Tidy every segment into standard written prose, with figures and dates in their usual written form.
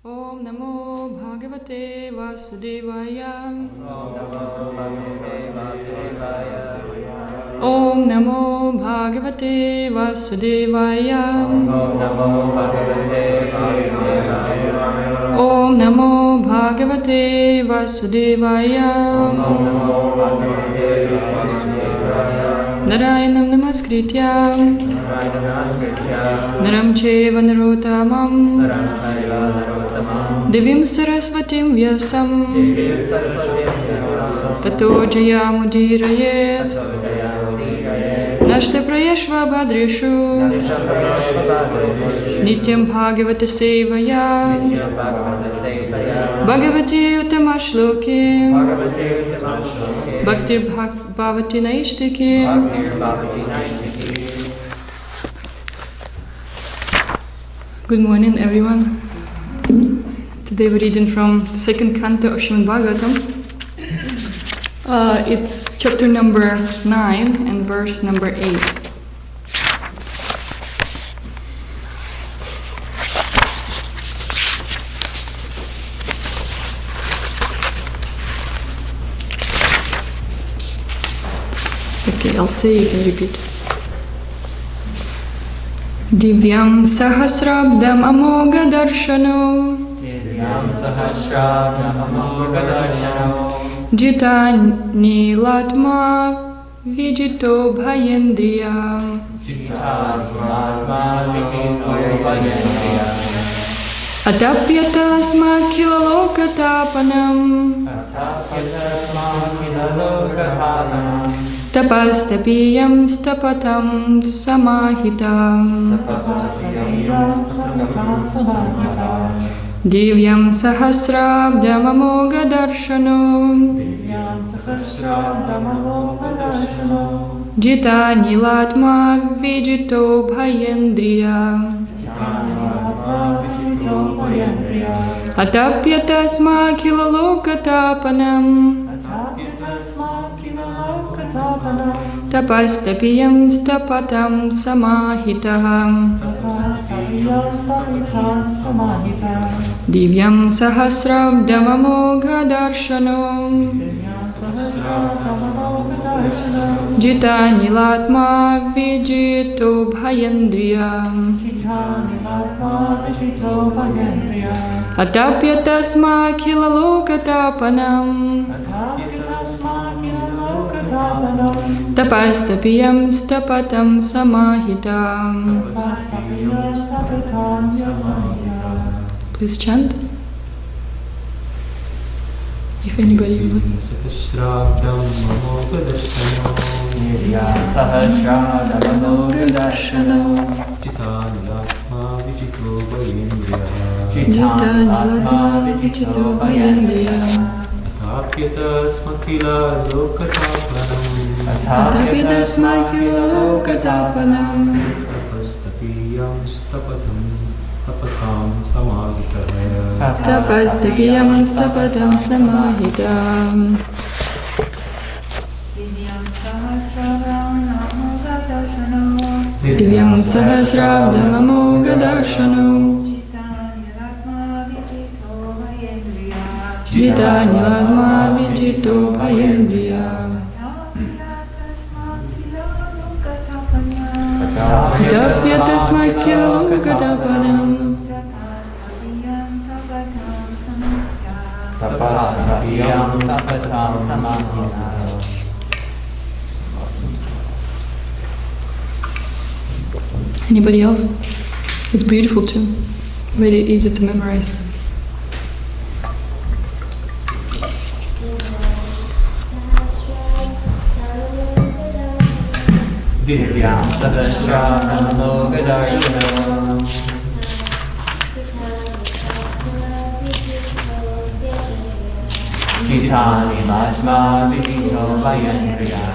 Om Namo Bhagavate Vasudevaya. Om Namo Bhagavate Vasudevaya. Om Namo Bhagavate Vasudevaya. Narayanam Namaskrityam Naram Cheva Narottamam Divim Sarasvatim Vyasam Tato Jayamudhirayet Nashta Prayashva Bhadreshu Nityam Bhagavata Sevaya Bhagavati Utamashloki Bhaktir Bhavati Naishtiki. Good morning, everyone. Today we're reading from the second canto of Srimad Bhagavatam. It's chapter number 9 and verse number 8. Okay, I'll say, you can repeat. Divyam sahasrabdam amoga darshano Jitani latma vijito bhayendriya Atapyata sma kilalokatāpanam Tapastapiyam stapatam samahitam Divyam sahasrabdam amoga darshano Jitani latma vijito bhayendriya Atapyata sma kilalokatāpanam Tapastapiyam stapatam samahitaham Divyam sahasrabdam amoga darshano Jitani latma vijito bhayendriya Atapyata sma kilalokatāpanam Tapastapiyam stapatam samahitam. Please chant. If anybody would. Tapyata smakila lokatapanam Tapastapiyam stapatam samahitah Tapastapiyam stapatam samahitam Divyam sahasrabdam amoga darshano Jitani latma vijito bhayendriya Atapyata sma kilalokatāpanam Tapastapiyam stapatam samahitah. Anybody else? It's beautiful too. Very easy to memorize. Divyam sahasrabdam amoga darshano Jitani latma vijito bhayendriya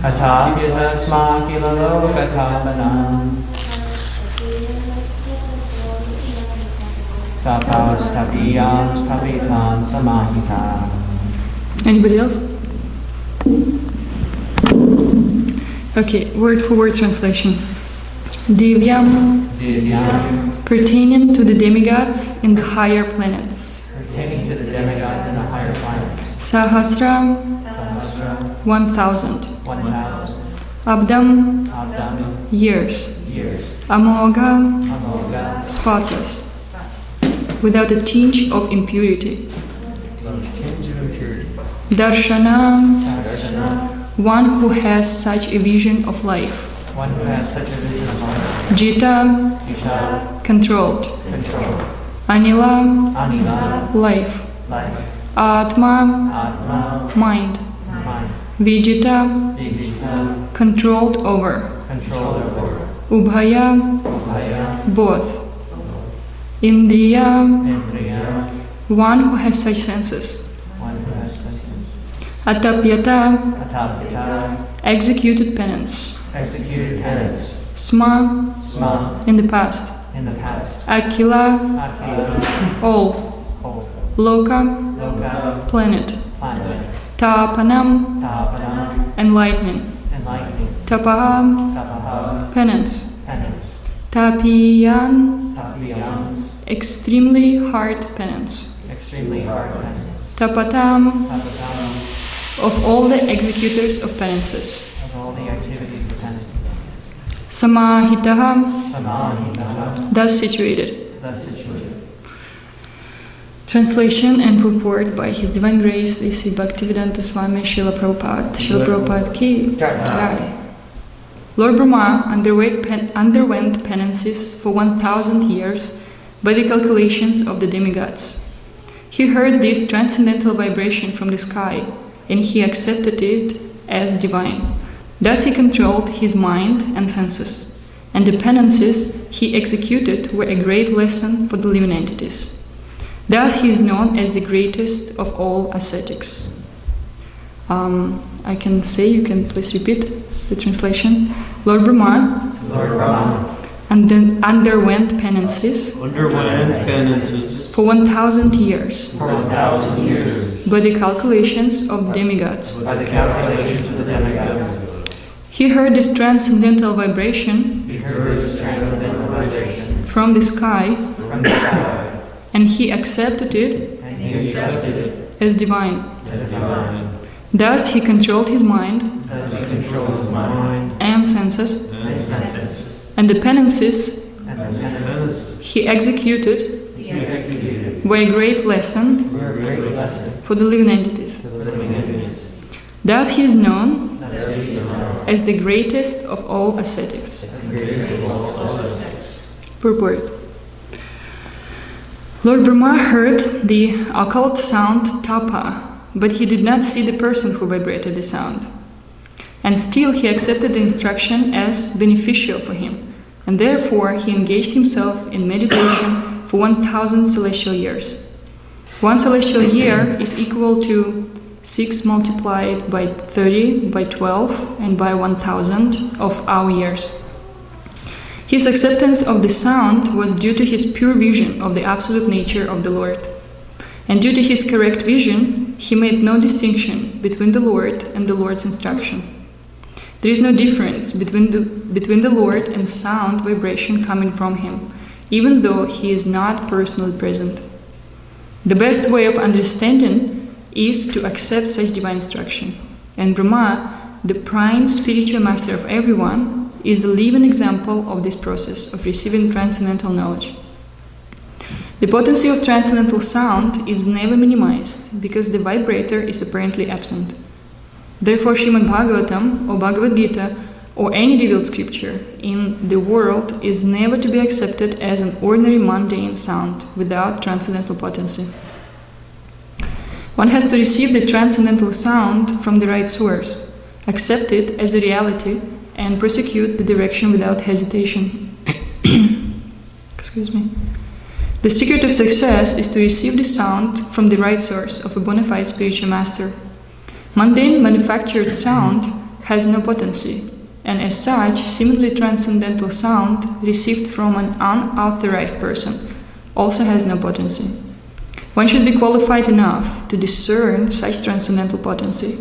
Atapyata sma kilalokatāpanam Tapastapiyam stapitam samahitah. Anybody else? Okay, word for word translation. Divyangi, pertaining to the demigods in the higher planets. pertaining to the demigods in the higher planets. Sahasra, Sahasra, 1,000. 1,000. Abdam, Abdam, years. years. Amogha, Amogha, spotless, without a tinge of impurity. tinge of impurity. Darshana, Darshana, one who has such a vision of life. one who has such a vision of life. Jita, Isha, controlled. control. Anila, Anila, life. life. Atma, Atma, mind. mind. Vijita, Vijita, controlled over. control over. Ubhaya, Ubhaya, both. Indriya, Indriya, one who has such senses. one who has such sense. Atapyata, Atapita, executed penance. executed penance. Sma, Sma, in the past. in the past. Akila, Akila, all. whole. Loka, Loka, planet. planet. Tapanam, Tapana, enlightening. enlightening. Tapaha, Tapaha, penance. penance. Tapiyan, Tapiyams, extremely hard penance. extremely hard penance. Tapatam, Tapatam, of all the executors of penances. of all the activities of penance. Samahitaha, Samahita, thus situated. thus situated. Translation and purport by His Divine Grace A.C. Bhaktivedanta Swami Srila Prabhupada. Srila Prabhupada ki jai. Lord Brahma underwent penances for 1,000 years by the calculations of the demigods. He heard this transcendental vibration from the sky, and he accepted it as divine. Thus he controlled his mind and senses, and the penances he executed were a great lesson for the living entities. Thus he is known as the greatest of all ascetics. I can say, you can please repeat the translation. Lord Brahma Lord Brahma underwent penances Underwent penances for 1,000 years for 1,000 years by the calculations of demigods. by the calculations of the demigods. He heard this transcendental vibration He heard this transcendental vibration from the sky, from the sky, and he accepted it and he accepted it as divine. as divine. Thus he controlled his mind Thus he controls his mind and senses, and senses, and the penances and the penance he executed he executed were a great lesson were a great lesson for the living entities. to the living entities. Thus he is known Thus he is known as the greatest of all ascetics. as the greatest of all ascetics. Purport. Lord Brahma heard the occult sound tapa, but he did not see the person who vibrated the sound. And still he accepted the instruction as beneficial for him, and therefore he engaged himself in meditation for 1,000 celestial years. 1 celestial year is equal to 6 multiplied by 30, by 12, and by 1,000 of our years. His acceptance of the sound was due to his pure vision of the absolute nature of the Lord. And due to his correct vision, he made no distinction between the Lord and the Lord's instruction. There is no difference between the Lord and sound vibration coming from him, even though he is not personally present. The best way of understanding is to accept such divine instruction. And Brahma, the prime spiritual master of everyone, is the living example of this process of receiving transcendental knowledge. The potency of transcendental sound is never minimized because the vibrator is apparently absent. Therefore, Srimad Bhagavatam or Bhagavad Gita or any revealed scripture in the world is never to be accepted as an ordinary mundane sound without transcendental potency. One has to receive the transcendental sound from the right source, accept it as a reality, and prosecute the direction without hesitation. Excuse me. The secret of success is to receive the sound from the right source of a bona fide spiritual master. Mundane manufactured sound has no potency, and as such, seemingly transcendental sound received from an unauthorized person also has no potency. One should be qualified enough to discern such transcendental potency,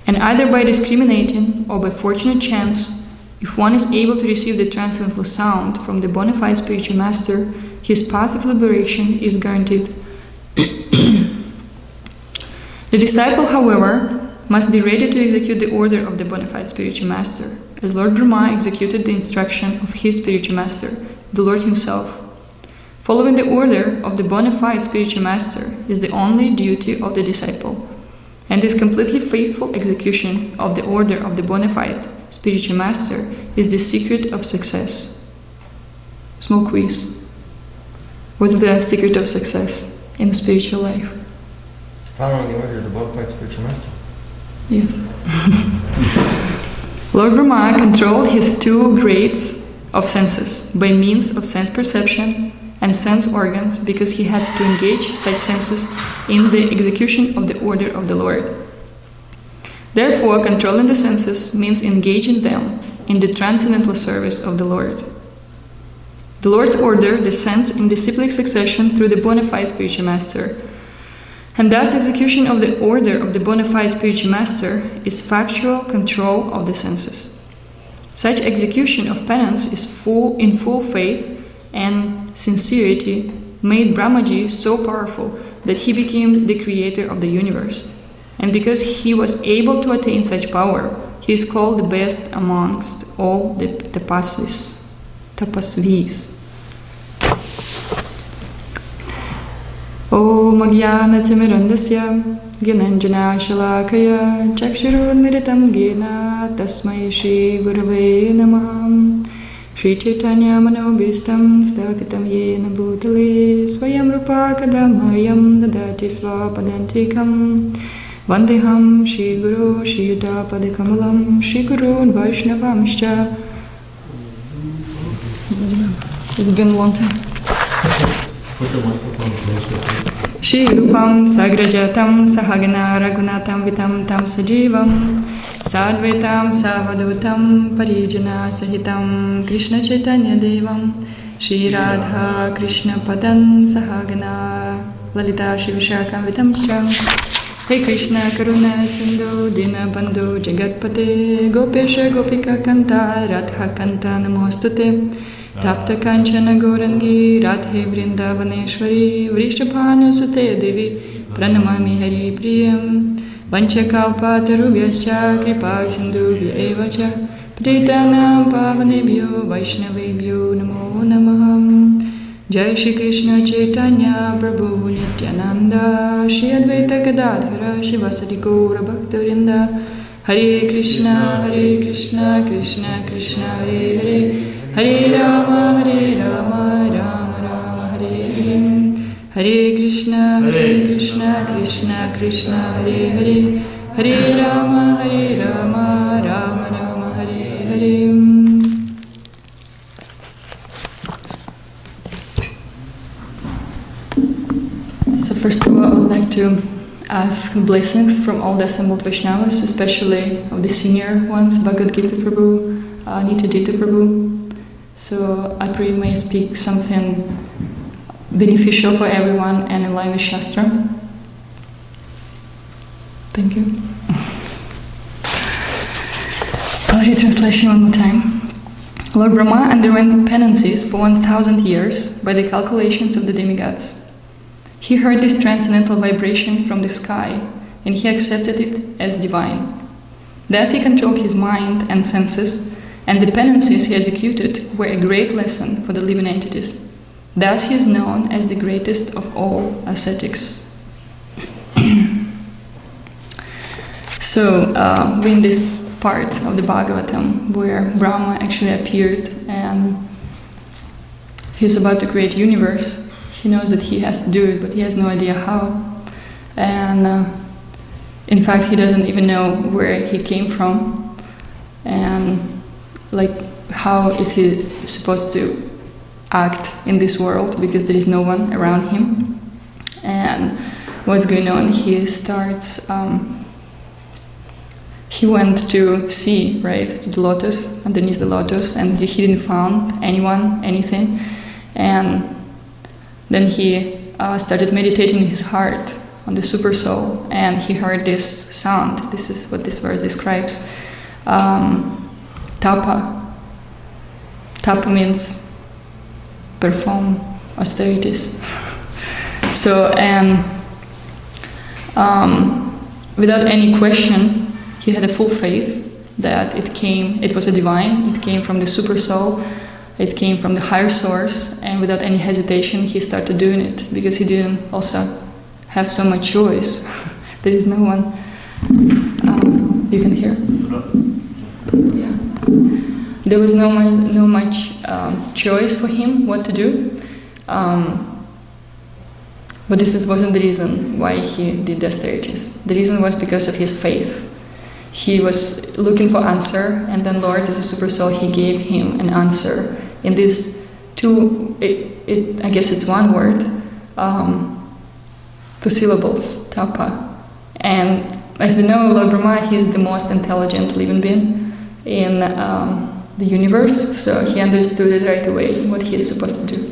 and either by discriminating or by fortunate chance If one is able to receive the transcendental sound from the bona fide spiritual master, his path of liberation is guaranteed. The disciple, however, must be ready to execute the order of the bona fide spiritual master, as Lord Brahma executed the instruction of his spiritual master, the Lord himself. Following the order of the bona fide spiritual master is the only duty of the disciple, and this completely faithful execution of the order of the bona fide spiritual master is the secret of success. Small quiz. What's the secret of success in the spiritual life? Following the order of the bona fide spiritual master. Yes. Lord Brahma controlled his two grades of senses by means of sense perception and sense organs, because he had to engage such senses in the execution of the order of the Lord. Therefore, controlling the senses means engaging them in the transcendental service of the Lord. The Lord's order descends in disciplic succession through the bona fide spiritual master, and thus execution of the order of the bona fide spiritual master is factual control of the senses. Such execution of penance is in full faith and sincerity made Brahmaji so powerful that he became the creator of the universe. And because he was able to attain such power, he is called the best amongst all the tapasvis. Om Ajnana-timirandasya Gyananjana Shalakaya Chakshurunmiritam Gena Tasmai Shri Gurave Namah. Shri Chaitanya Manobhistam Stapitam Yena Bhutale Swayam Rupa Kadamayam Dadati Svapadantikam Vandeham Shri Guru Shri Yuta Padakamalam Shri Guru Vaishnavamscha. It's been a long time. Put the microphone closer. Shri Rupam Sagrajatam Sahagana Raghunatam Vitam Tam Sajivam Sadvetam Savadutam Parijana Sahitam Krishna Chaitanya Devam Shri Radha Krishna Padan Sahagana Lalita Shri Vishakam Vitamscha. Hey Krishna Karuna Sindhu Dina Bandhu Jagatpate Gopesha Gopika Kanta Radha Kanta Namostute Tapta Kanchana Gaurangi Radhe Vrindavaneshwari Vrishabhanu Sute Devi Pranamami Hari Priyam Vanchakalpatarubhyascha Kripa Sindhubhya Evacha Patitanam Pavanebhyo Vaishnavebhyo Namo Namah. Jai Shri Krishna Chaitanya Prabhu Nityananda Shri Advaita Gadadhara Shivasati Gaura Bhaktarinda. Hare Krishna Krishna Krishna Hare Hare Hare Rama Rama Rama Hare Hare. Hare Krishna Krishna Krishna Hare Hare Hare Rama Rama Rama Hare Hare. So first of all, I would like to ask blessings from all the assembled Vaishnavas, especially of the senior ones, Bhagavad Gita Prabhu, Nitya Prabhu. So I pray may speak something beneficial for everyone and in line with Shastra. Thank you. I'll read translation one more time. Lord Brahma underwent penances for 1,000 years by the calculations of the demigods. He heard this transcendental vibration from the sky, and he accepted it as divine. Thus he controlled his mind and senses, and the penances he executed were a great lesson for the living entities. Thus he is known as the greatest of all ascetics. So we're in this part of the Bhagavatam where Brahma actually appeared and he's about to create universe. He knows that he has to do it, but he has no idea how. And in fact, he doesn't even know where he came from. And how is he supposed to act in this world, because there is no one around him. And what's going on, he starts, he went to see, right, to the lotus, underneath the lotus, and he didn't find anyone, anything. And then he started meditating in his heart on the super soul, and he heard this sound. This is what this verse describes. Tapa, Tapa means perform austerities. So, and without any question, he had a full faith that it was a divine, it came from the super soul, it came from the higher source, and without any hesitation, he started doing it because he didn't also have so much choice. There is no one. You can hear? Yeah. There was no much choice for him what to do. But this wasn't the reason why he did the austerities. The reason was because of his faith. He was looking for answer, and then Lord, as a super soul, he gave him an answer. In these two, I guess it's one word, 2 syllables, tapa. And as we know, Lord Brahma, he's the most intelligent living being in the universe, so he understood it right away, what he is supposed to do.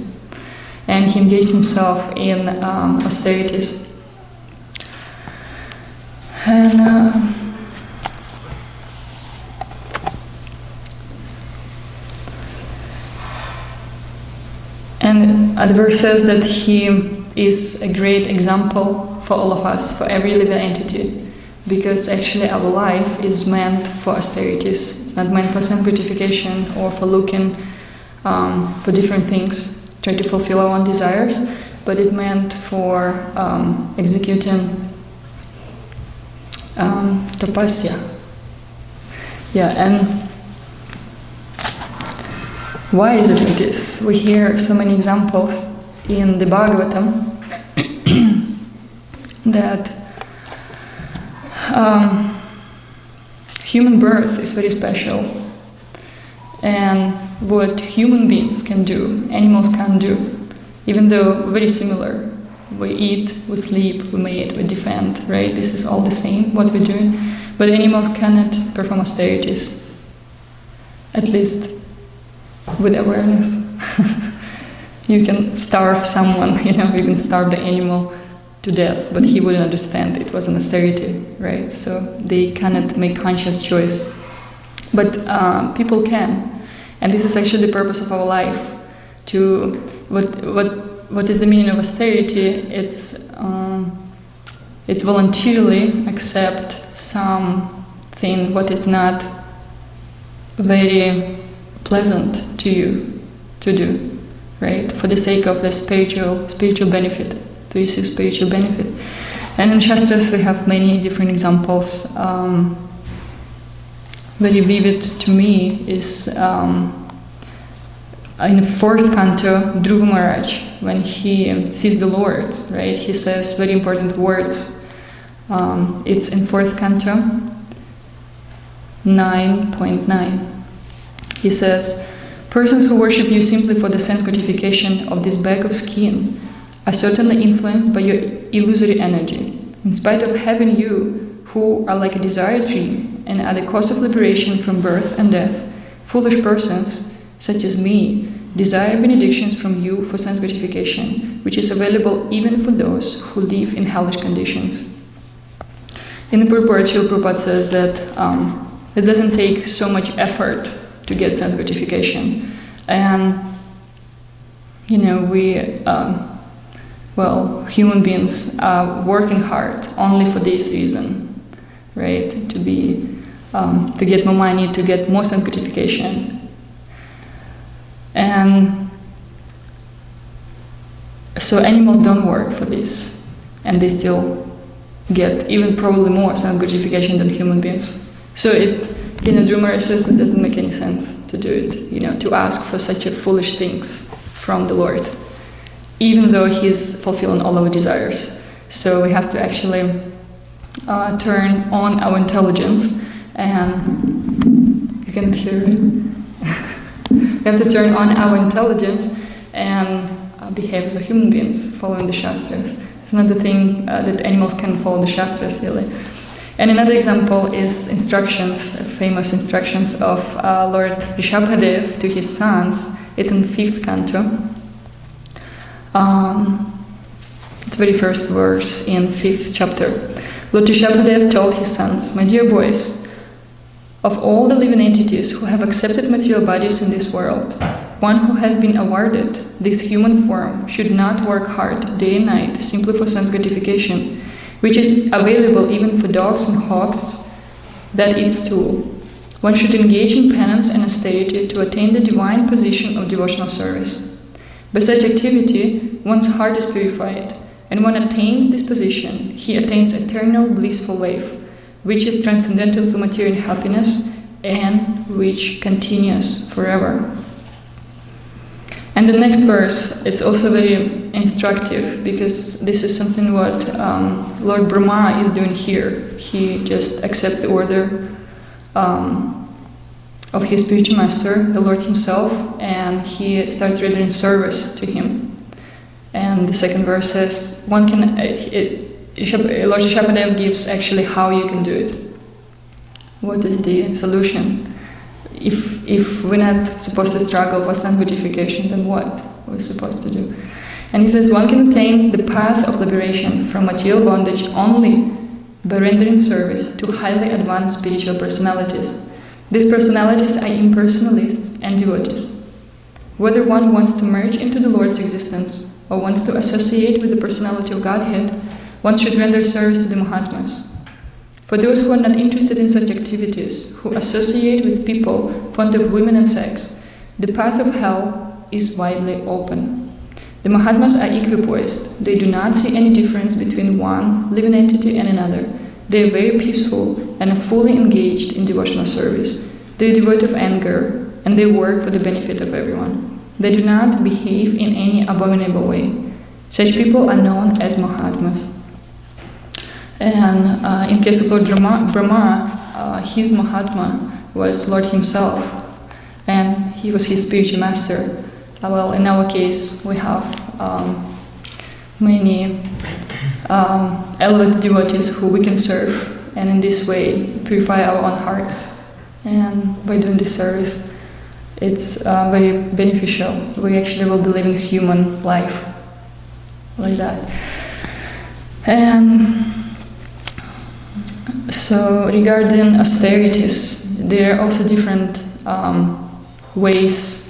And he engaged himself in austerities. And the verse says that he is a great example for all of us, for every living entity, because actually our life is meant for austerities. It's not meant for self-gratification or for looking for different things, try to fulfill our own desires, but it meant for executing tapasya. Yeah, and why is it like this? We hear so many examples in the Bhagavatam that human birth is very special, and what human beings can do, animals can't do, even though we're very similar. We eat, we sleep, we mate, we defend, right? This is all the same, what we're doing. But animals cannot perform austerities, at least with awareness. You can starve someone, you can starve the animal to death, but he wouldn't understand it was an austerity, right? So they cannot make conscious choice. But people can. And this is actually the purpose of our life. What is the meaning of austerity? It's voluntarily accept something what is not very pleasant to you to do, right? For the sake of the spiritual benefit, to receive spiritual benefit. And in Shastras we have many different examples. Very vivid to me is in the 4th canto, Dhruva Maharaj, when he sees the Lord, right? He says very important words. It's in 4th canto, 9.9. He says, persons who worship you simply for the sense gratification of this bag of skin are certainly influenced by your illusory energy. In spite of having you, who are like a desire tree and are the cause of liberation from birth and death, foolish persons, such as me, desire benedictions from you for sense gratification, which is available even for those who live in hellish conditions. In the purport, Srila Prabhupada says that it doesn't take so much effort to get sense gratification. And, human beings are working hard only for this reason, right? To get more money, to get more sense gratification. And so animals don't work for this, and they still get even probably more sense gratification than human beings. So Dhruva Maharaj says it doesn't make any sense to do it, to ask for such a foolish things from the Lord, even though He's fulfilling all our desires. So we have to actually turn on our intelligence, and you can hear it. We have to turn on our intelligence and behave as human beings, following the Shastras. It's not the thing that animals can follow the Shastras, really. And another example is instructions, famous instructions of Lord Rishabhadev to his sons. It's in 5th canto. It's the very first verse in 5th chapter. Lord Rishabhadev told his sons, "My dear boys, Of all the living entities who have accepted material bodies in this world, one who has been awarded this human form should not work hard day and night simply for sense gratification, which is available even for dogs and hogs that eat stool. One should engage in penance and austerity to attain the divine position of devotional service. By such activity, one's heart is purified, and when attains this position, he attains eternal blissful life, which is transcendental to material happiness and which continues forever. And the next verse, it's also very instructive, because this is something what Lord Brahma is doing here. He just accepts the order of his spiritual master, the Lord himself, and he starts rendering service to him. And the second verse says, Lord Rishabhadev gives actually how you can do it. What is the solution? If we're not supposed to struggle for sense gratification, then what we're supposed to do? And he says, one can attain the path of liberation from material bondage only by rendering service to highly advanced spiritual personalities. These personalities are impersonalists and devotees. Whether one wants to merge into the Lord's existence or wants to associate with the personality of Godhead, one should render service to the Mahatmas. For those who are not interested in such activities, who associate with people fond of women and sex, the path of hell is widely open. The Mahatmas are equipoised. They do not see any difference between one living entity and another. They are very peaceful and are fully engaged in devotional service. They are devoid of anger, and they work for the benefit of everyone. They do not behave in any abominable way. Such people are known as Mahatmas. And in case of Lord Brahma, his Mahatma was Lord himself, and he was his spiritual master. Well, in our case, we have many elevated devotees who we can serve, and in this way purify our own hearts. And by doing this service, it's very beneficial. We actually will be living human life like that. And so regarding austerities, there are also different ways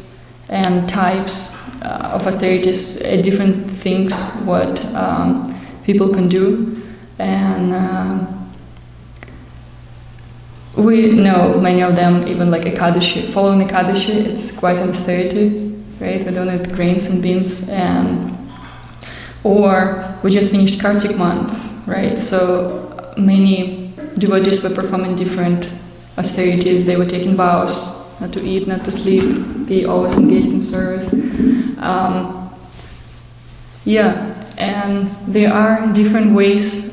and types of austerities, different things what people can do, and we know many of them, even like Ekadashi. Following Ekadashi, it's quite an austerity, right? We don't eat grains and beans, or we just finished Kartik month, right? So many devotees were performing different austerities. They were taking vows not to eat, not to sleep, be always engaged in service. And there are different ways.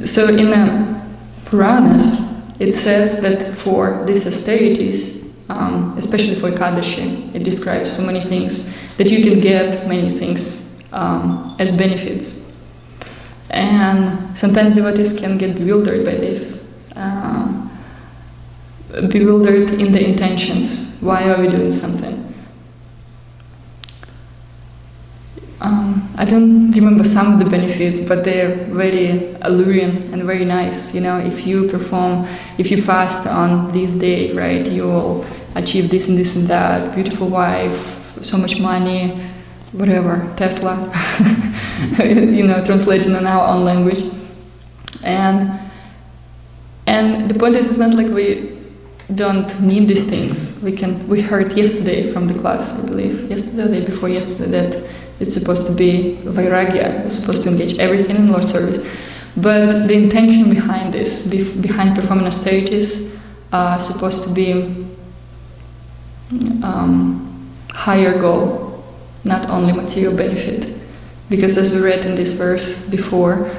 So in the Puranas, it says that for these austerities, especially for Ekadashi, it describes so many things that you can get many things as benefits. And sometimes devotees can get bewildered by this, bewildered in the intentions. Why are we doing something? I don't remember some of the benefits, but they're very alluring and very nice. You know, if you fast on this day, right, you will achieve this and this and that, beautiful wife, so much money, whatever, Tesla, you know, translating in our own language. And the point is, it's not like we don't need these things. We heard yesterday from the class, I believe, yesterday or the day before yesterday, that it's supposed to be vairagya, it's supposed to engage everything in Lord's service. But the intention behind this, behind performing austerities, are supposed to be higher goal, not only material benefit. Because as we read in this verse before,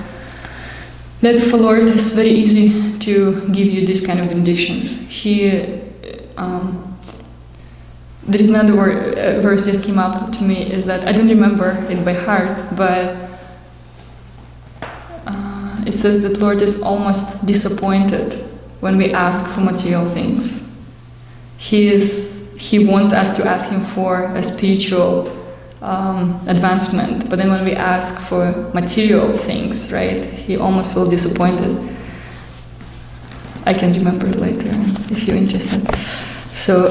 that for Lord it's very easy to give you these kind of benedictions. There is another verse just came up to me, is that I don't remember it by heart, but it says that Lord is almost disappointed when we ask for material things. He wants us to ask Him for a spiritual advancement. But then when we ask for material things, right, he almost feels disappointed. I can remember it later if you're interested. So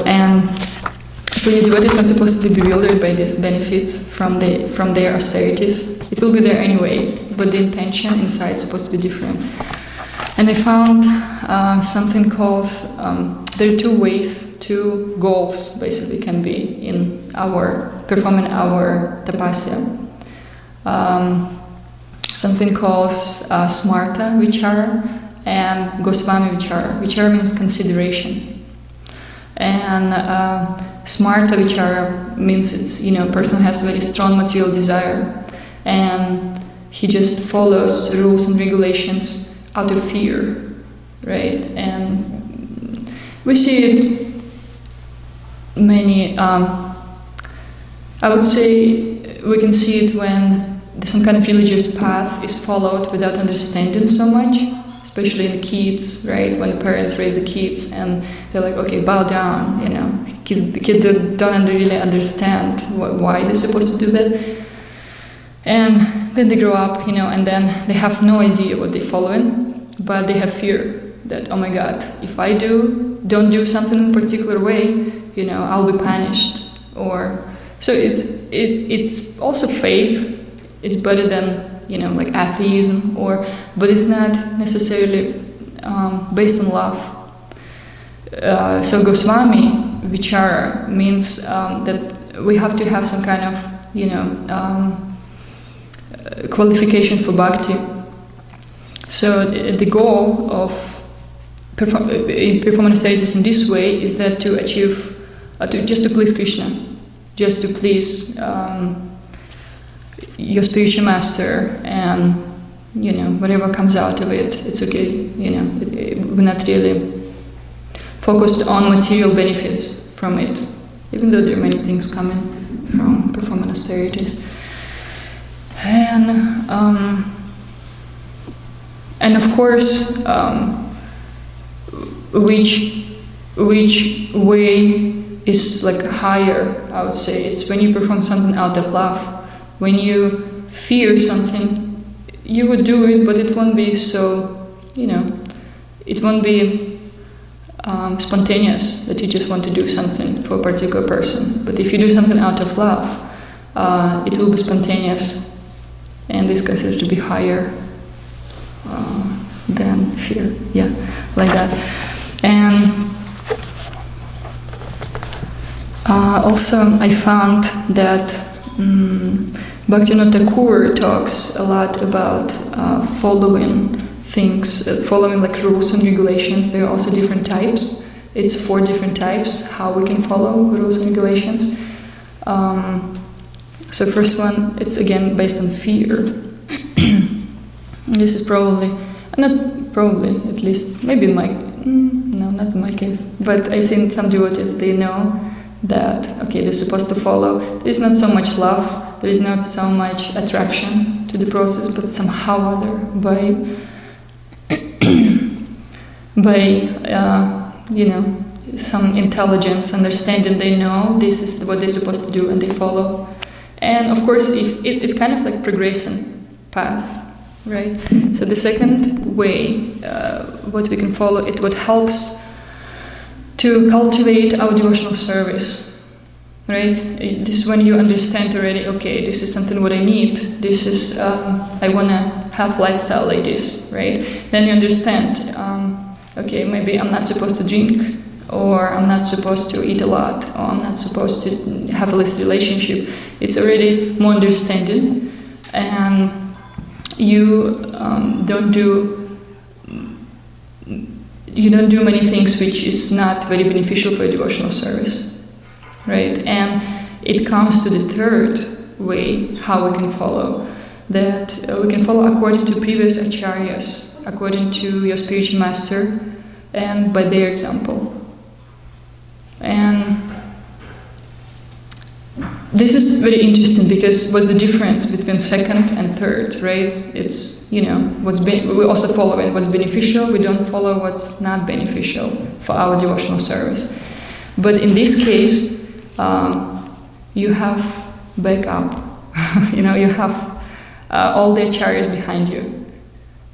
your devotee is not supposed to be bewildered by these benefits from their austerities. It will be there anyway, but the intention inside is supposed to be different. And I found something called, there are two goals basically can be in performing our tapasya. Something called smarta vichara and Goswami vichara. Vichara means consideration. And smarta vichara means it's, a person has very strong material desire and he just follows rules and regulations out of fear, right? And we see it many, I would say we can see it when some kind of religious path is followed without understanding so much, especially in the kids, right? When the parents raise the kids and they're like, okay, bow down, the kids don't really understand why they're supposed to do that. And then they grow up, and then they have no idea what they're following, but they have fear that, oh my God, if I don't do something in a particular way, I'll be punished. So it's also faith. It's better than, like atheism, but it's not necessarily based on love. So Goswami vichara means that we have to have some kind of, qualification for bhakti. So the goal of performing stages in this way is that to achieve, just to please Krishna, just to please your spiritual master, and whatever comes out of it, it's okay. We're not really focused on material benefits from it, even though there are many things coming from performing austerities. And of course, which way is like higher, I would say. It's when you perform something out of love. When you fear something, you would do it, but it won't be so, it won't be spontaneous that you just want to do something for a particular person. But if you do something out of love, it will be spontaneous. And this is considered to be higher than fear. Yeah, like that. And also I found that Bhaktivinoda Thakur talks a lot about following things, following like rules and regulations. There are also different types. It's 4 different types how we can follow rules and regulations. So first one, it's again based on fear. This is at least, maybe in my, no, not in my case, but I've seen some devotees, they know that, okay, they're supposed to follow. There is not so much love, there is not so much attraction to the process, but somehow or other, by some intelligence, understanding, they know this is what they're supposed to do and they follow. And of course, if it's kind of like progression path, right? So the second way, what we can follow, what helps to cultivate our devotional service, right? This is when you understand already, okay, this is something what I need. This is, I want to have lifestyle like this, right? Then you understand, okay, maybe I'm not supposed to drink, or I'm not supposed to eat a lot, or I'm not supposed to have a illicit relationship. It's already more understanding, and you don't do many things which is not very beneficial for a devotional service, right? And it comes to the third way how we can follow, that we can follow according to previous acharyas, according to your spiritual master, and by their example. And this is very interesting because what's the difference between second and third, right? It's, we also follow what's beneficial, we don't follow what's not beneficial for our devotional service. But in this case, you have back up. You know, you have all the acharyas behind you.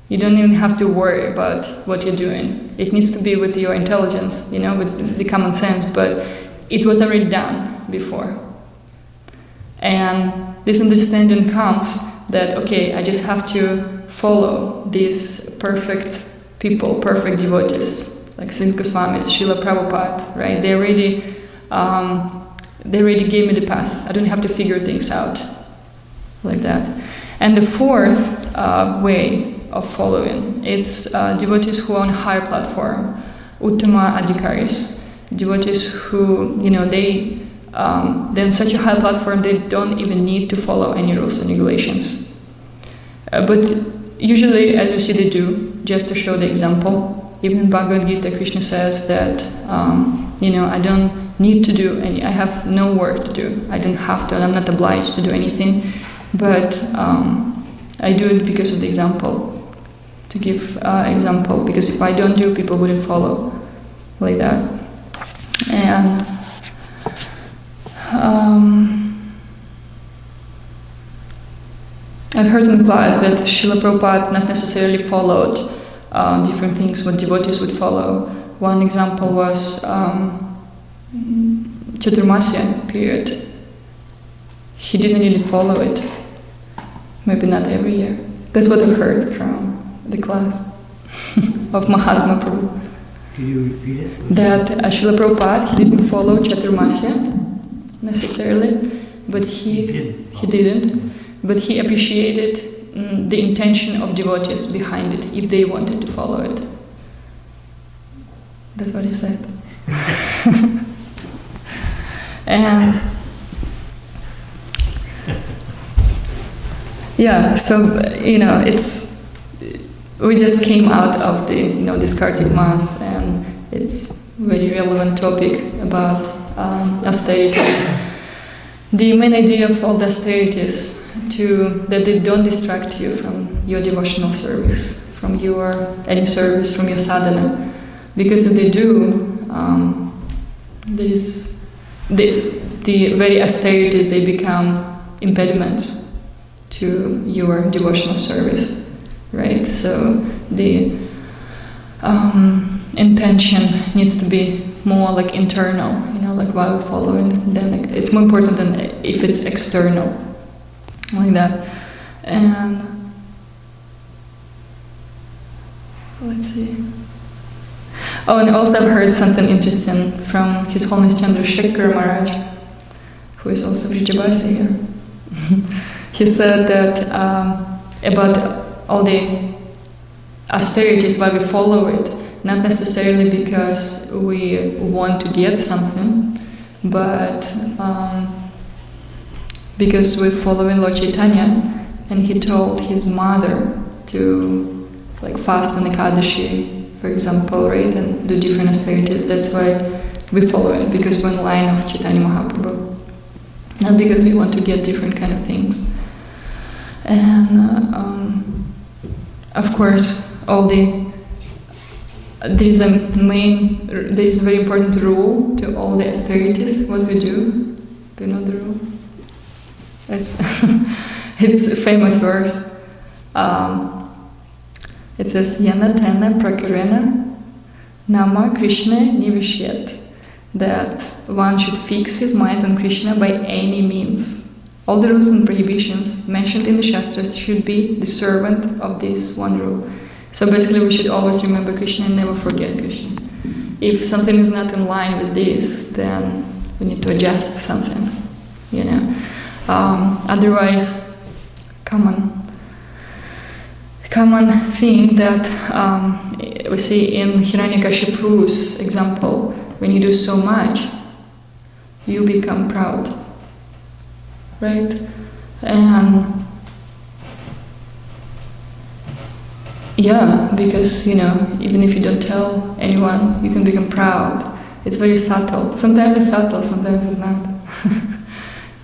You don't even have to worry about what you're doing. It needs to be with your intelligence, you know, with the common sense, but it was already done before. And this understanding comes that, okay, I just have to follow these perfect people, perfect devotees, like Saint Goswamis, Srila Prabhupada, right? They already gave me the path. I don't have to figure things out like that. And the fourth way of following, it's devotees who are on a higher platform, Uttama Adhikaris, devotees who, you know, they're on such a high platform they don't even need to follow any rules and regulations. But usually, as you see, they do, just to show the example. Even in Bhagavad Gita, Krishna says that, you know, I don't need to do any, I have no work to do. I don't have to, and I'm not obliged to do anything. But I do it because of the example, to give example, because if I don't do, people wouldn't follow like that. And I've heard in class that Srila Prabhupada not necessarily followed different things what devotees would follow. One example was Chaturmasya period. He didn't really follow it. Maybe not every year. That's what I've heard from the class of Mahatma Prabhu. Can you repeat it? That Srila Prabhupada, he didn't follow Chaturmasya necessarily, but he didn't. But he appreciated the intention of devotees behind it, if they wanted to follow it. That's what he said. And yeah, so, you know, we just came out of the, you know, this Kartik Mass, and it's very relevant topic about austerities. The main idea of all the austerities that they don't distract you from your devotional service, from any service, from your sadhana, because if they do, the very austerities, they become impediments to your devotional service, right? So the intention needs to be more like internal, you know, like while we're following, then like, it's more important than if it's external, like that. And let's see. Oh, and also I've heard something interesting from His Holiness Chandrasekhar Maharaj, who is also Vrindaban here. He said that about all the austerities, why we follow it, not necessarily because we want to get something, but because we're following Lord Chaitanya, and he told his mother to like fast on Ekadashi, for example, right, and do different austerities. That's why we follow it, because we're in line of Chaitanya Mahaprabhu, not because we want to get different kind of things. And of course, there is a very important rule to all the austerities, what we do. Do you know the rule? It's a famous verse. It says, Yana tena prakarena nama Krishna nivishyet, that one should fix his mind on Krishna by any means. All the rules and prohibitions mentioned in the Shastras should be the servant of this one rule. So basically we should always remember Krishna and never forget Krishna. If something is not in line with this, then we need to adjust something, you know. Otherwise, common thing that we see in Hiranyakashipu's example, when you do so much, you become proud, right? And yeah, because, you know, even if you don't tell anyone, you can become proud. It's very subtle. Sometimes it's subtle, sometimes it's not.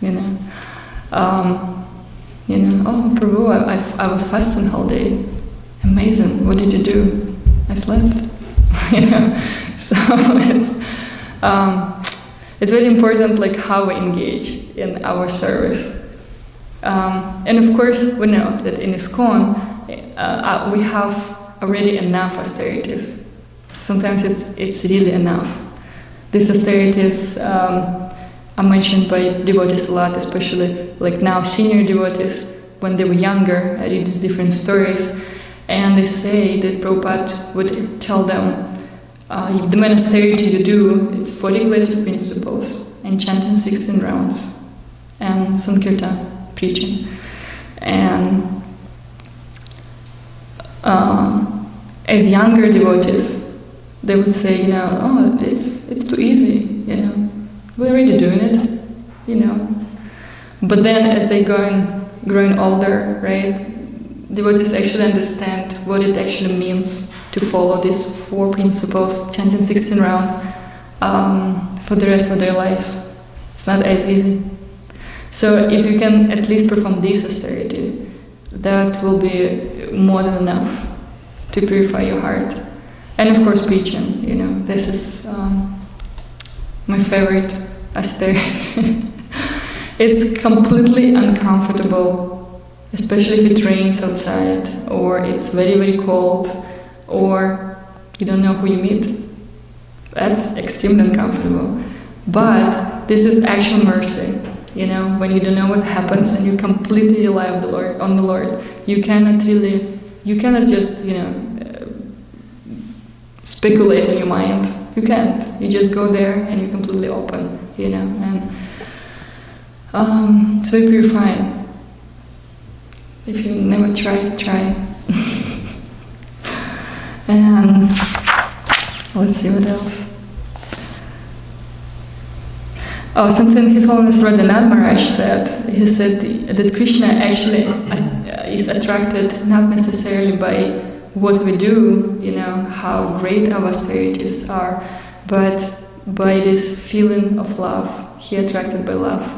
You know. Oh, Prabhu, I was fasting all day. Amazing. What did you do? I slept. You know. So it's very important, like how we engage in our service. And of course, we know that in ISKCON, we have already enough austerities. Sometimes it's really enough. These austerities are mentioned by devotees a lot, especially like now senior devotees. When they were younger, I read these different stories, and they say that Prabhupada would tell them, the main austerity you do, it's 40 relative principles and chanting 16 rounds and Sankirtan preaching. And as younger devotees, they would say, oh, it's too easy, we're already doing it, But then as they growing older, right, devotees actually understand what it actually means to follow these 4 principles, chanting 16 rounds for the rest of their lives. It's not as easy. So if you can at least perform this austerity, that will be more than enough to purify your heart. And of course preaching, this is my favorite austerity. It's completely uncomfortable, especially if it rains outside, or it's very, very cold, or you don't know who you meet. That's extremely uncomfortable. But this is actual mercy, when you don't know what happens and you completely rely on the Lord. You cannot just, speculate in your mind. You can't. You just go there and you're completely open, and it's very purifying. If you never tried, try. And let's see what else. Oh, something His Holiness Radhanath Maharaj said. He said that Krishna actually is attracted not necessarily by what we do, how great our austerities are, but by this feeling of love. He attracted by love.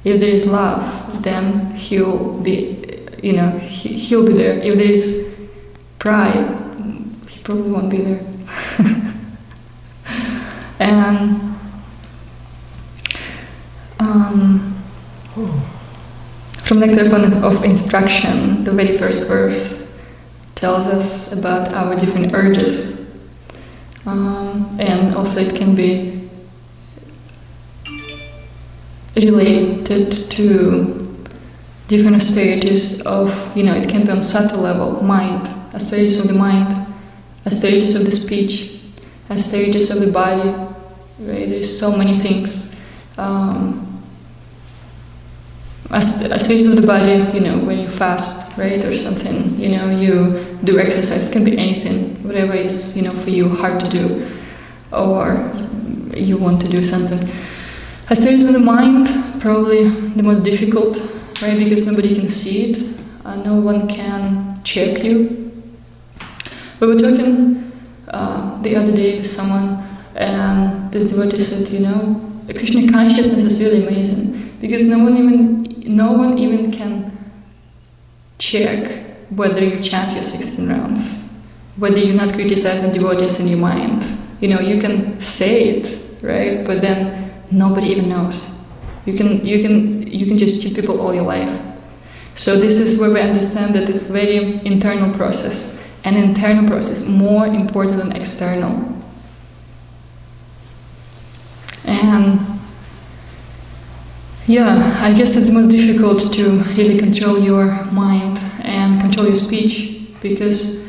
If there is love, then he'll be there. If there is pride, he probably won't be there. And from Nectar of Instruction, the very first verse tells us about our different urges. And also it can be related to different austerities of, it can be on subtle level, mind, austerities of the mind, austerities of the speech, austerities of the body, right? There's so many things. Austerities of the body, when you fast, right, or something, you do exercise. It can be anything, whatever is, for you hard to do, or you want to do something. Austerities of the mind, probably the most difficult, right, because nobody can see it, no one can check you. We were talking the other day with someone, and this devotee said, Krishna consciousness is really amazing, because no one even can check whether you chant your 16 rounds, whether you're not criticizing devotees in your mind. You can say it, right? But then nobody even knows. You can just cheat people all your life. So this is where we understand that it's very internal process, and internal process more important than external. And I guess it's most difficult to really control your mind and control your speech, because,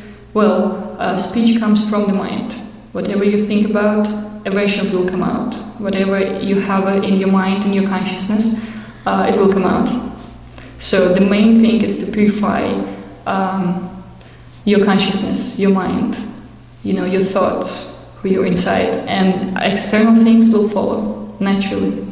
speech comes from the mind. Whatever you think about, eventually will come out. Whatever you have in your mind, in your consciousness, it will come out. So the main thing is to purify your consciousness, your mind, your thoughts, who you're inside, and external things will follow naturally.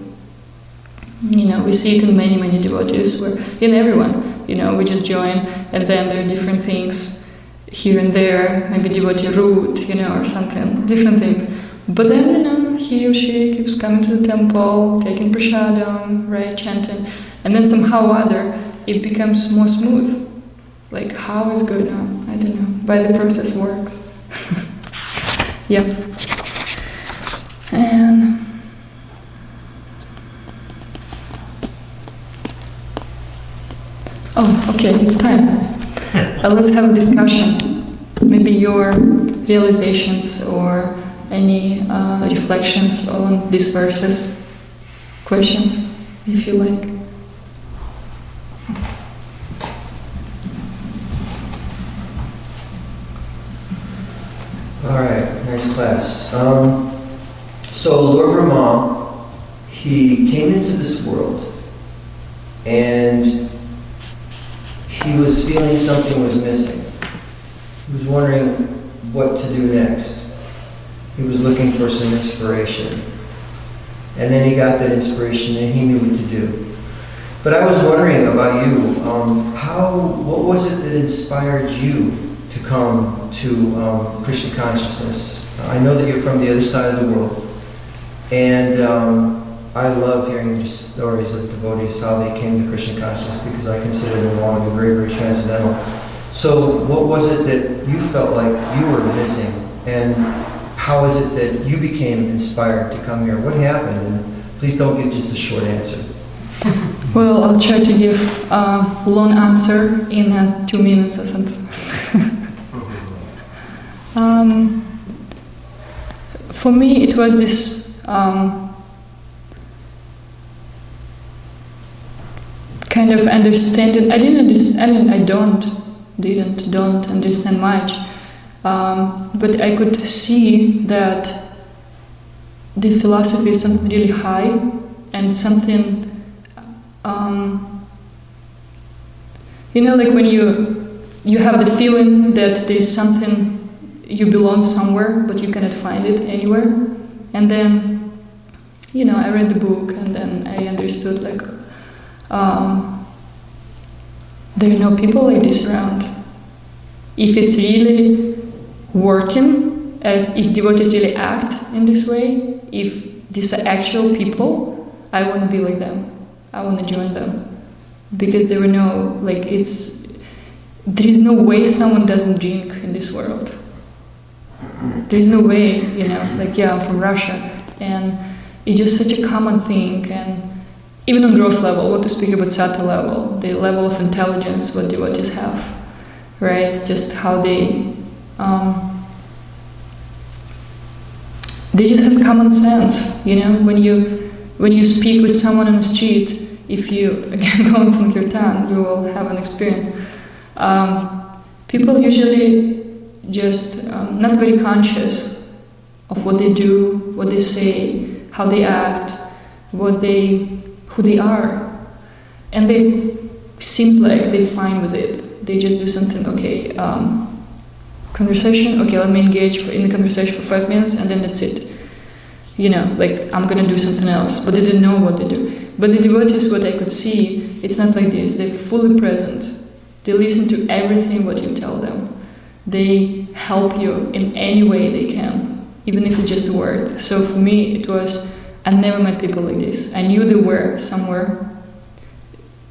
We see it in many, many devotees, where in everyone, we just join, and then there are different things here and there, maybe devotee rude, or something, different things. But then, he or she keeps coming to the temple, taking prasadam, right, chanting, and then somehow or other, it becomes more smooth. Like, how is going on? I don't know, but the process works. Yeah. And Oh, okay, it's time. Let's have a discussion. Maybe your realizations or any reflections on these verses, questions, if you like. All right, nice class. So Lord Brahma, he came into this world and he was feeling something was missing. He was wondering what to do next. He was looking for some inspiration. And then he got that inspiration and he knew what to do. But I was wondering about you, what was it that inspired you to come to Krishna consciousness? I know that you're from the other side of the world, and I love hearing the stories of devotees, how they came to Krishna consciousness, because I consider them all to be very, very transcendental. So what was it that you felt like you were missing, and how is it that you became inspired to come here? What happened? And please don't give just a short answer. Well, I'll try to give a long answer in 2 minutes or something. For me, it was this kind of understanding. I didn't understand. I mean, I don't understand much, but I could see that this philosophy is something really high and something. Like when you have the feeling that there is something, you belong somewhere, but you cannot find it anywhere. And then, I read the book, and then I understood, like, there are no people like this around. If it's really working, as if devotees really act in this way, if these are actual people, I want to be like them. I want to join them. Because there is no way someone doesn't drink in this world. There is no way, I'm from Russia, and it's just such a common thing, and even on gross level, what to speak about subtle level, the level of intelligence what devotees have, right? Just how they just have common sense, when you speak with someone on the street, if you, again, go on Sankirtan, you will have an experience. People usually just not very conscious of what they do, what they say, how they act, who they are. And they seems like they're fine with it. They just do something, okay, conversation, okay, let me engage in the conversation for 5 minutes, and then that's it. I'm gonna do something else, but they didn't know what they do. But the devotees, what I could see, it's not like this. They're fully present. They listen to everything what you tell them. They help you in any way they can, even if it's just a word. So for me, I never met people like this. I knew they were somewhere,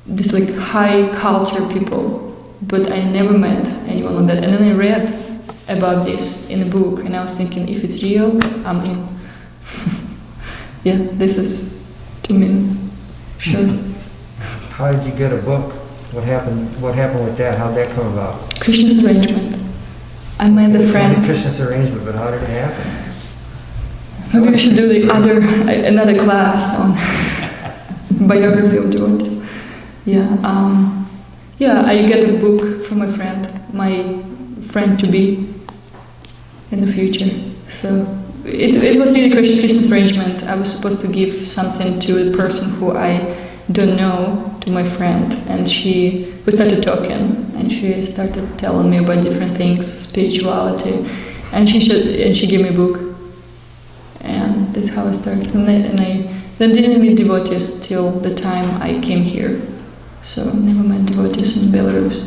this like high culture people, but I never met anyone like that. And then I read about this in a book, and I was thinking, if it's real, I'm in. Yeah, this is 2 minutes. Sure. How did you get a book? What happened with that? How did that come about? Krishna's arrangement. I met the friend. Krishna's arrangement, but how did it happen? Maybe we should do another class on biography of devotees. I get a book from my friend to be in the future. So it was really Krishna's arrangement. I was supposed to give something to a person who I don't know, to my friend, and we started talking, and she started telling me about different things, spirituality, and she gave me a book, and that's how I started. And I then didn't meet devotees till the time I came here, so never met devotees in Belarus.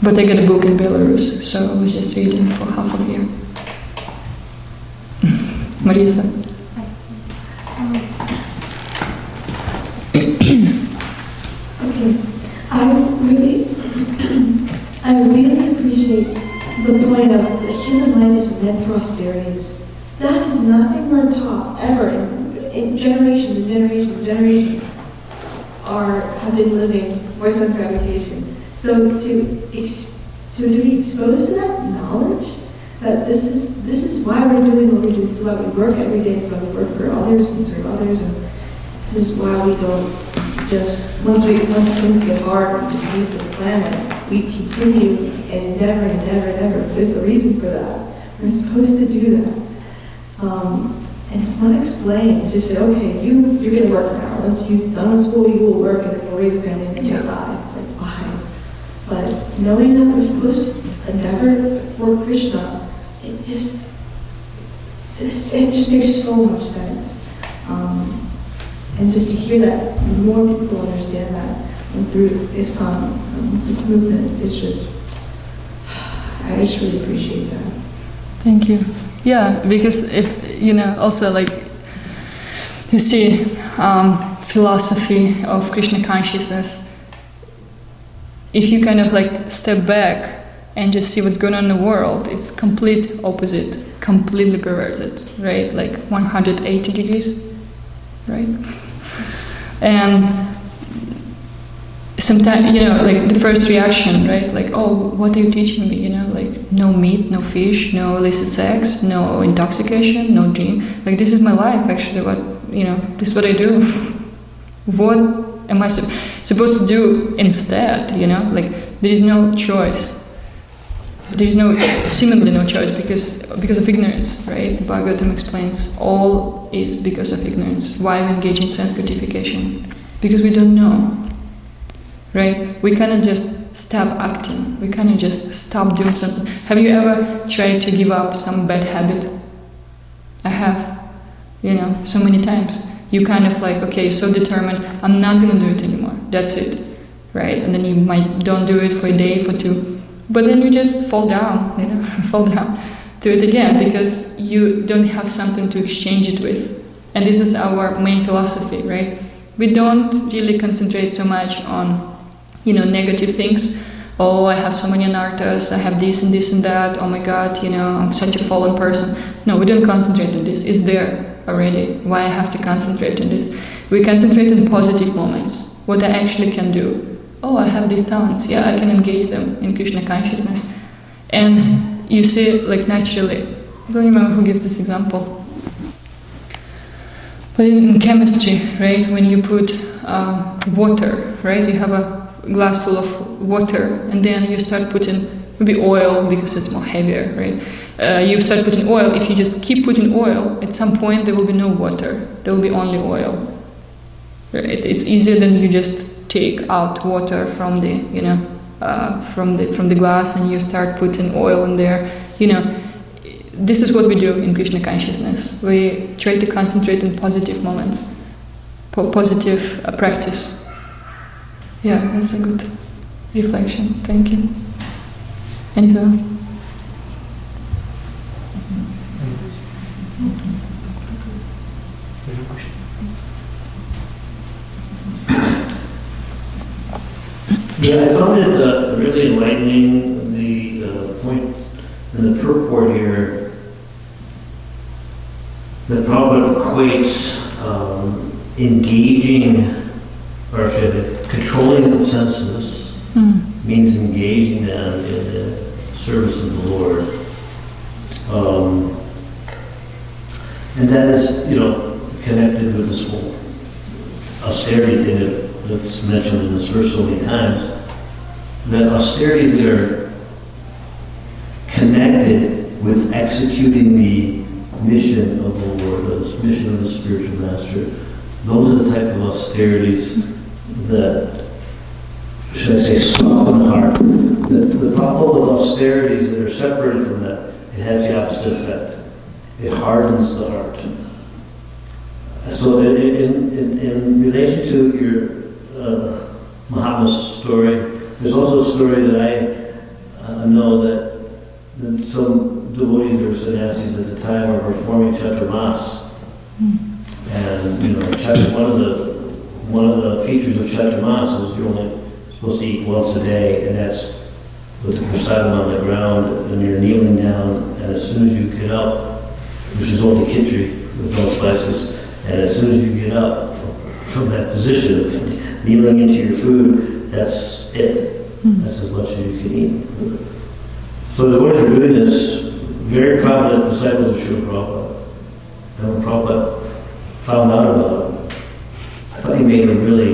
But I got a book in Belarus, so I was just reading for half a year. Marisa. Okay, I really appreciate the point of the human mind is meant for austerities. That is nothing we're taught ever in generation to generation to generation. have been living more sun gravitation. So to be exposed to that knowledge, that this is why we're doing what we do. This is why we work every day. This is why we work for others and serve others, and this is why we don't just once things get hard, we just leave the planet. We continue and endeavor. There's a reason for that. We're supposed to do that. And it's not explained. It's just say, okay, you're going to work now. Once you've done with school, you will work, and then you'll raise a family, and then you'll die. It's like, why? But knowing that we're supposed to endeavor for Krishna, it just makes so much sense. And just to hear that more people understand that, and through ISKCON, this movement is just, I just really appreciate that. Thank you. Yeah, because if, also like, you see, philosophy of Krishna consciousness, if you kind of like step back and just see what's going on in the world, it's complete opposite, completely perverted, right? Like 180 degrees, right? And sometimes, like the first reaction, right? Like, oh, what are you teaching me? Like no meat, no fish, no illicit sex, no intoxication, no dream. Like this is my life, actually. This is what I do. What am I supposed to do instead? Like there is no choice. There is seemingly no choice because of ignorance, right? Bhagavatam explains all is because of ignorance. Why we engage in sense gratification? Because we don't know, right? We cannot just stop acting. We cannot just stop doing something. Have you ever tried to give up some bad habit? I have, so many times. You kind of like, okay, so determined, I'm not going to do it anymore. That's it, right? And then you might don't do it for a day, for two. But then you just fall down, fall down, do it again because you don't have something to exchange it with. And this is our main philosophy, right? We don't really concentrate so much on, negative things. Oh, I have so many anarthas, I have this and this and that, oh my God, I'm such a fallen person. No, we don't concentrate on this, it's there already. Why I have to concentrate on this? We concentrate on positive moments, what I actually can do. Oh, I have these talents, yeah, I can engage them in Krishna consciousness. And you see, like naturally, I don't remember who gives this example, but in chemistry, right, when you put water, right, you have a glass full of water, and then you start putting maybe oil, because it's more heavier, right, you start putting oil. If you just keep putting oil, at some point there will be no water, there will be only oil, right? It's easier than you just take out water from the from the glass and you start putting oil in there. This is what we do in Krishna consciousness. We try to concentrate on positive moments, positive practice. Yeah, that's a good reflection. Thank you. Anything else? Yeah, I found it really enlightening, the point in the purport here that Prabhupada equates engaging, or should I say, controlling the senses means engaging them in the service of the Lord. And that is, connected with this whole austerity thing that's mentioned in this verse so many times. That austerities that are connected with executing the mission of the Lord, the mission of the spiritual master, those are the type of austerities that, should I say, soften the heart. The problem with austerities that are separated from that, it has the opposite effect. It hardens the heart. So in relation to your Mahatma's story, there's also a story that I know that some devotees or sannyasis at the time were performing chaturmas. And one of the features of chaturmas is you're only supposed to eat once a day, and that's with the prasadam on the ground, and you're kneeling down, and as soon as you get up, which is only khichdi with no spices, and as soon as you get up from that position, kneeling into your food, that's it. That's as much as you can eat. So the boys are doing this, very prominent disciples of Srila Prabhupada. And when Prabhupada found out about it, I thought he made a really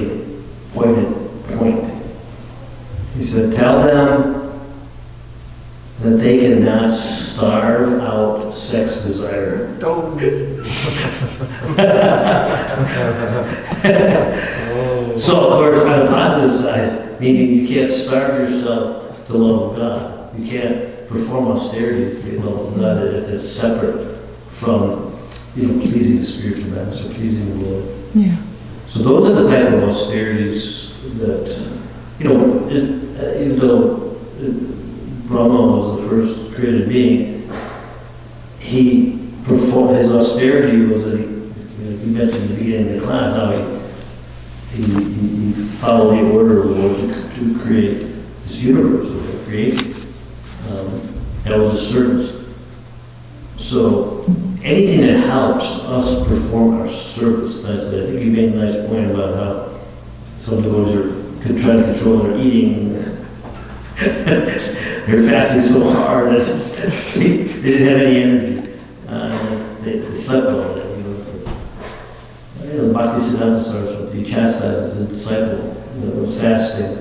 pointed point. He said, tell them that they cannot starve out sex desire. Oh. So, of course, on the positive side, meaning you can't starve yourself to love of God. You can't perform austerities to get love of God if it's separate from, pleasing the spiritual master, pleasing the Lord. Yeah. So those are the type of austerities that, even though Brahma was the first created being, he performed, his austerity was that he mentioned at the beginning of the class how he followed the order of the Lord to create this universe that he created. That was a service. So anything that helps us perform our service nicely. I think you made a nice point about how some devotees are trying to control their eating. They're fasting so hard that they didn't have any energy. They slept all day. Bhaktisiddhanta Saraswati, he chastises his disciple that was fasting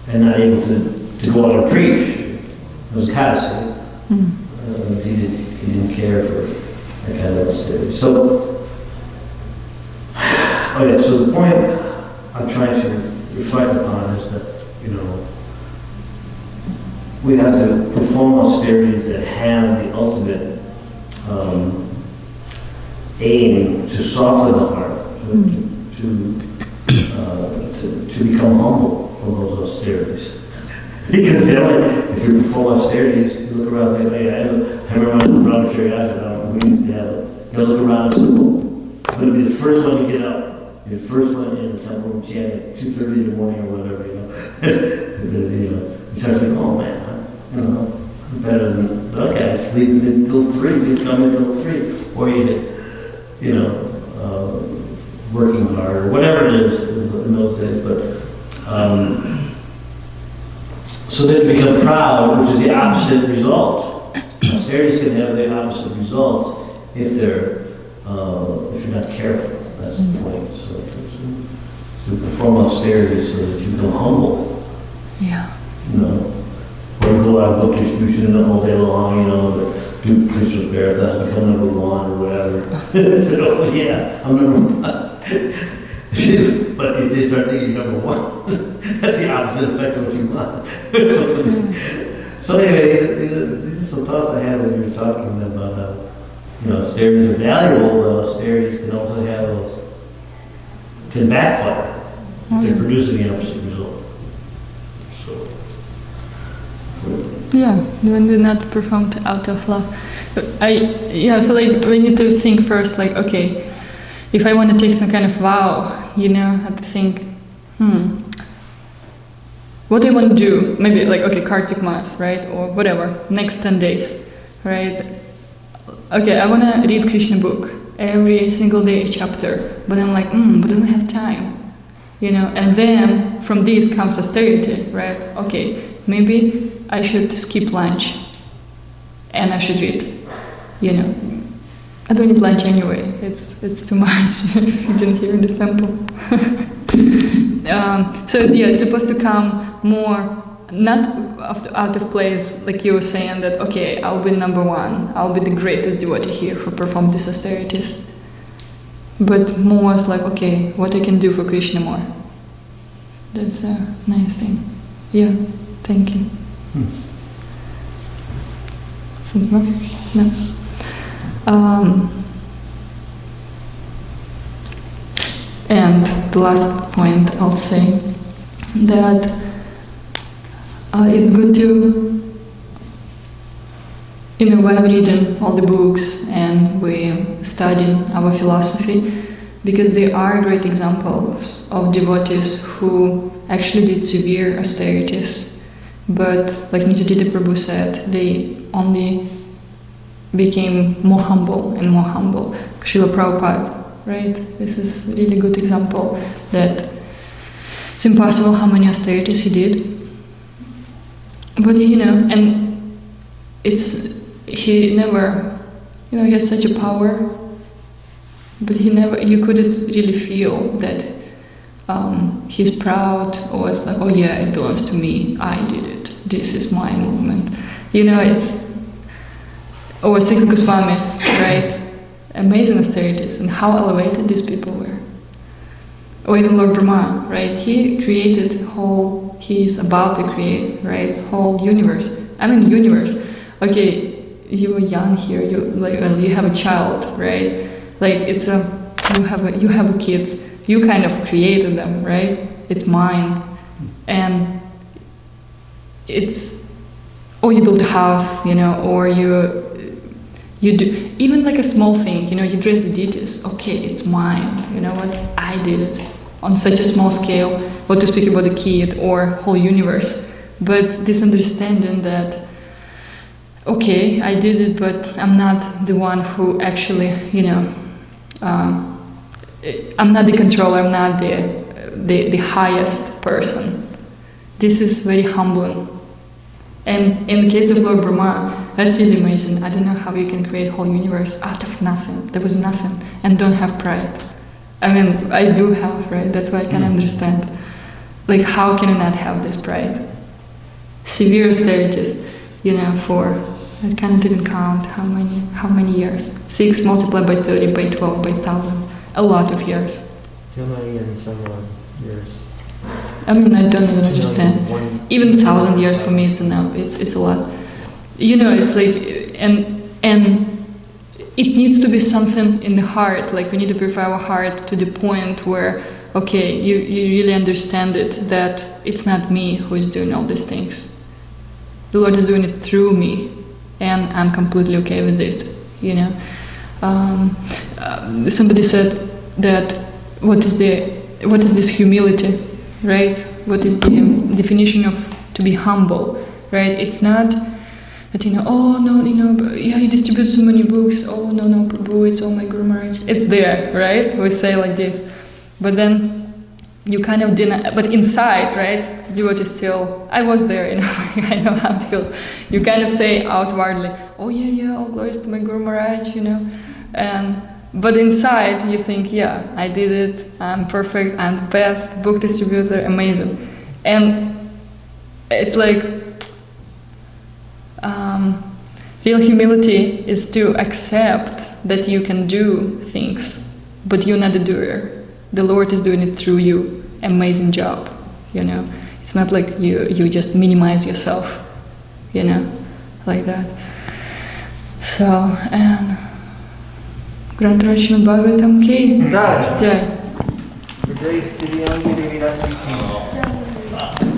and not able to go out and preach. It was Kasi. He didn't care for that kind of austerity. So the point I'm trying to reflect upon is that, we have to perform austerities that have the ultimate aim to soften the heart, to become humble from those austerities. Because if you perform austerities, you look around and say, hey, I remember when Brahmacharya we used to have it. Look around and say, I'm going to be the first one to get up. Be the first one in the temple and chant at 2:30 in the morning or whatever, He starts like, oh man, I'm better than that guy sleeping until 3, you come until 3. Or working hard, or whatever it is in those days. But so they become proud, which is the opposite result. Austerities can have the opposite results if you're not careful. That's the point. So to perform austerities so that you become humble. Yeah. Or go out book distribution all day long, do Krishna's marathon, become number 1 or whatever. Yeah, I'm number 1. But if they start thinking you're number 1, that's the opposite effect of what you want. So anyway, these are some thoughts I had when you were talking about how, austerities are valuable, but austerities can also can backfire if they're producing the opposite result. So. Yeah, when they're not performed out of love. I feel like we need to think first, like, okay, if I want to take some kind of vow, I have to think, what do I want to do? Maybe like, okay, Kartik Mass, right? Or whatever, next 10 days, right? Okay, I want to read Krishna book every single day, a chapter, but I'm like, but I don't have time, and then from this comes austerity, right? Okay, maybe I should skip lunch and I should read, I don't need lunch anyway, it's too much if you didn't hear in the temple. It's supposed to come more, not out of place, like you were saying that, okay, I'll be number 1, I'll be the greatest devotee here who perform these austerities. But more as like, okay, what I can do for Krishna more. That's a nice thing. Yeah, thank you. Seems not? No. And the last point I'll say that it's good to, we're reading all the books and we're studying our philosophy because there are great examples of devotees who actually did severe austerities, but like Nityananda Prabhu said, they only became more humble and more humble. Srila Prabhupada, right? This is a really good example that It's impossible how many austerities he did. But and he never, he had such a power, but you couldn't really feel that he's proud or it's like, oh yeah, it belongs to me, I did it, this is my movement. Or 6 Goswamis, right? Amazing austerities, and how elevated these people were. Or even Lord Brahma, right? He created he's about to create, right? Whole universe. Universe. Okay, you were young here, you have a child, right? Like you have a kids, you kind of created them, right? It's mine. And or you build a house, or you do, even like a small thing, you dress the deities, okay, it's mine, you know what, I did it, on such a small scale, what to speak about the kid or whole universe. But this understanding that, okay, I did it, but I'm not the one who actually, I'm not the controller, I'm not the highest person. This is very humbling. And in the case of Lord Brahma, that's really amazing. I don't know how you can create a whole universe out of nothing. There was nothing. And don't have pride. I do have, right? That's why I can understand. Like, how can I not have this pride? Severe austerities, for, I kind of didn't count how many years. 6 multiplied by 30, by 12, by 1,000. A lot of years. 2 million some years. I don't even understand. Even 1,000 years for me, it's enough. It's a lot. It's like, and it needs to be something in the heart. Like, we need to purify our heart to the point where, okay, you really understand it, that it's not me who is doing all these things. The Lord is doing it through me, and I'm completely okay with it. Somebody said that what is this humility? Right? What is the definition of to be humble? Right? It's not that oh no, you distribute so many books. Oh no, Prabhu, it's all my Guru Maharaj. It's there, right? We say like this, but then you kind of deny. But inside, right? Devotee still. I was there, I know how it feels. You kind of say outwardly, oh yeah, all glories to my Guru Maharaj, But inside, you think, yeah, I did it, I'm perfect, I'm the best book distributor, amazing. And it's like, real humility is to accept that you can do things, but you're not the doer. The Lord is doing it through you. Amazing job, It's not like you just minimize yourself, like that. So, and Granth Srimad Bhagavatam ki Jai. Jai Divyangi Devi Rasi ki.